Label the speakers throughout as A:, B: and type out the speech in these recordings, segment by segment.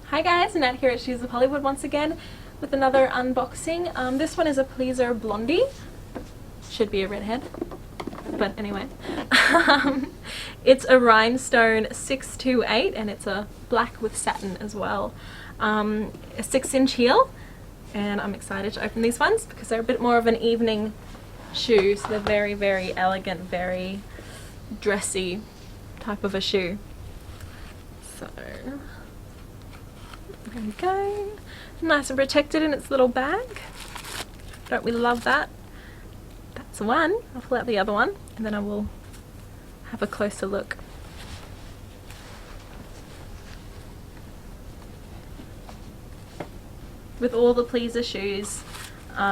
A: Hi guys, Nat here at Shoes of Hollywood once again with another unboxing. This one is a Pleaser Blondie. Should be a redhead, but anyway. It's a Rhinestone 628 and it's a black with satin as well. A 6-inch heel, and I'm excited to open these ones because they're a bit more of an evening shoe, so they're very, very elegant, very dressy type of a shoe. So there we go. Nice and protected in its little bag. Don't we love that? That's one. I'll pull out the other one and then I will have a closer look. With all the Pleaser shoes,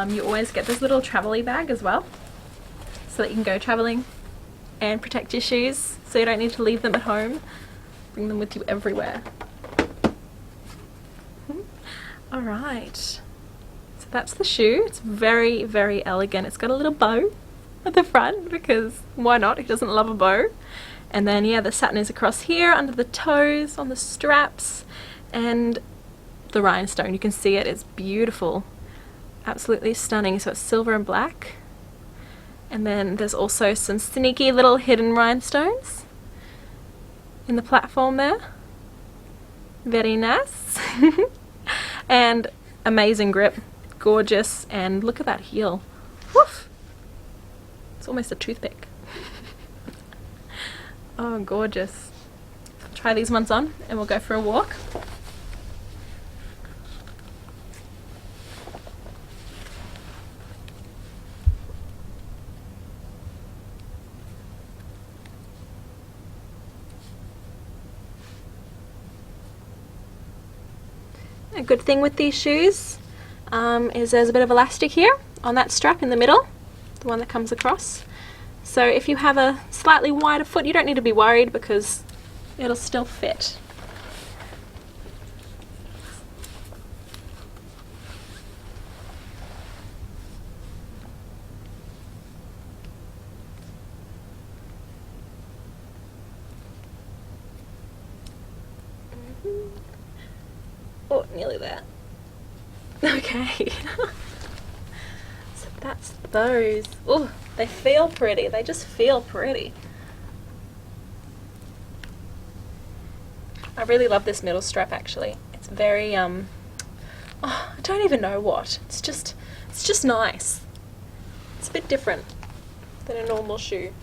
A: you always get this little travel-y bag as well, so that you can go traveling and protect your shoes, so you don't need to leave them at home. Bring them with you everywhere. Alright, so that's the shoe. It's very, very elegant. It's got a little bow at the front because why not? Who doesn't love a bow? And then yeah, the satin is across here under the toes, on the straps, and the rhinestone, you can see it, it's beautiful, absolutely stunning. So it's silver and black, and then there's also some sneaky little hidden rhinestones in the platform there. Very nice. And amazing grip, gorgeous, and look at that heel. Woof! It's almost a toothpick. Oh, gorgeous. I'll try these ones on and we'll go for a walk. A good thing with these shoes is there's a bit of elastic here on that strap in the middle, the one that comes across. So if you have a slightly wider foot, you don't need to be worried because it'll still fit. Oh, nearly there. Okay. So that's those. Oh, they feel pretty. They just feel pretty. I really love this middle strap actually. It's very oh, I don't even know what. It's just nice. It's a bit different than a normal shoe.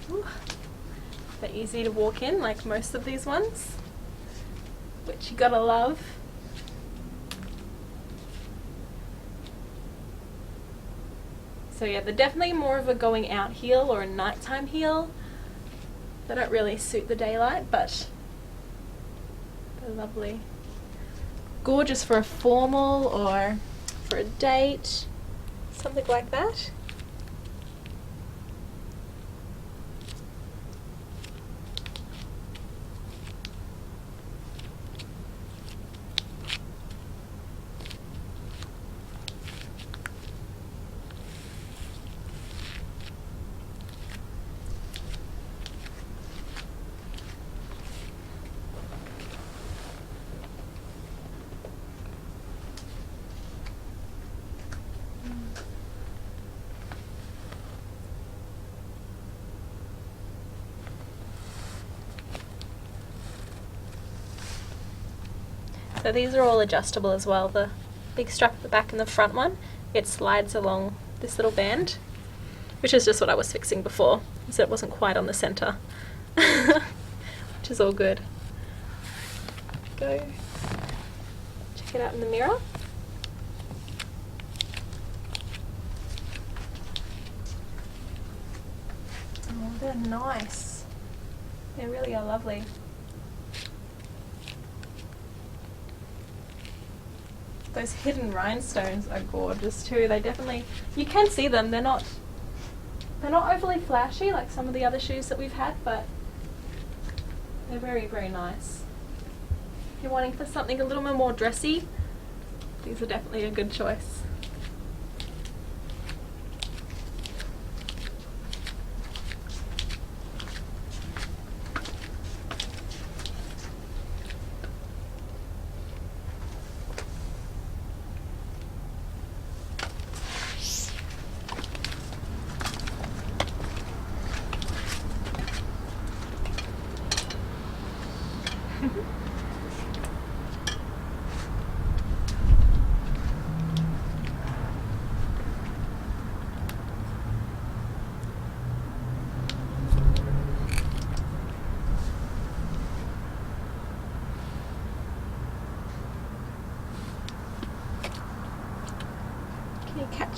A: Ooh. They're easy to walk in, like most of these ones, which you gotta love. So yeah, they're definitely more of a going out heel or a nighttime heel. They don't really suit the daylight, but they're lovely. Gorgeous for a formal or for a date, something like that. So these are all adjustable as well. The big strap at the back and the front one, it slides along this little band, which is just what I was fixing before, so it wasn't quite on the center, which is all good. Go check it out in the mirror. Oh, they're nice. They really are lovely. Those hidden rhinestones are gorgeous too. They definitely, you can see them. They're not overly flashy like some of the other shoes that we've had, but they're very, very nice. If you're wanting for something a little bit more dressy, these are definitely a good choice.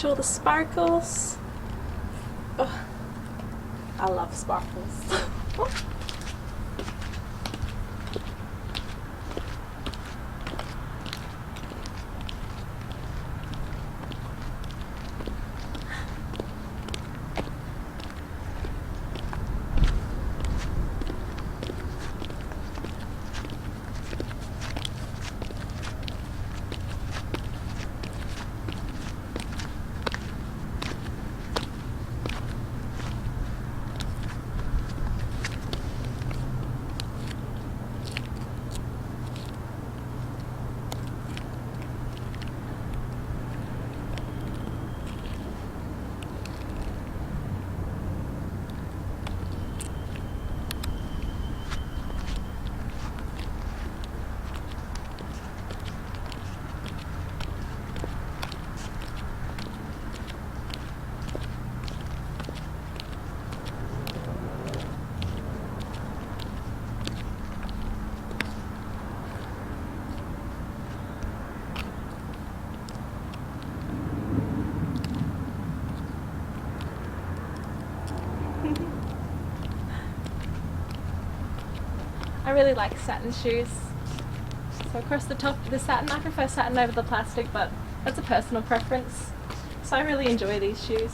A: to all the sparkles. Oh, I love sparkles. I really like satin shoes. So across the top of the satin, I prefer satin over the plastic, but that's a personal preference. So I really enjoy these shoes.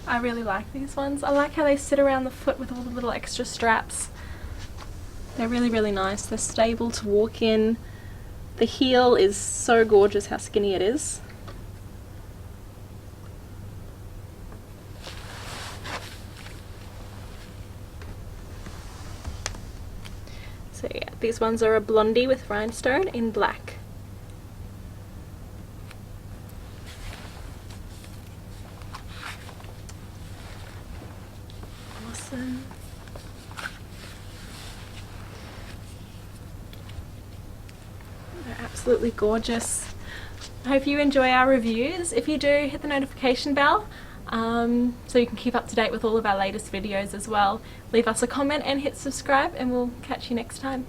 A: I really like these ones. I like how they sit around the foot with all the little extra straps. They're really, really nice. They're stable to walk in. The heel is so gorgeous how skinny it is. So yeah, these ones are a Blondie with rhinestone in black. Awesome. They're absolutely gorgeous. I hope you enjoy our reviews. If you do, hit the notification bell so you can keep up to date with all of our latest videos as well. Leave us a comment and hit subscribe, and we'll catch you next time.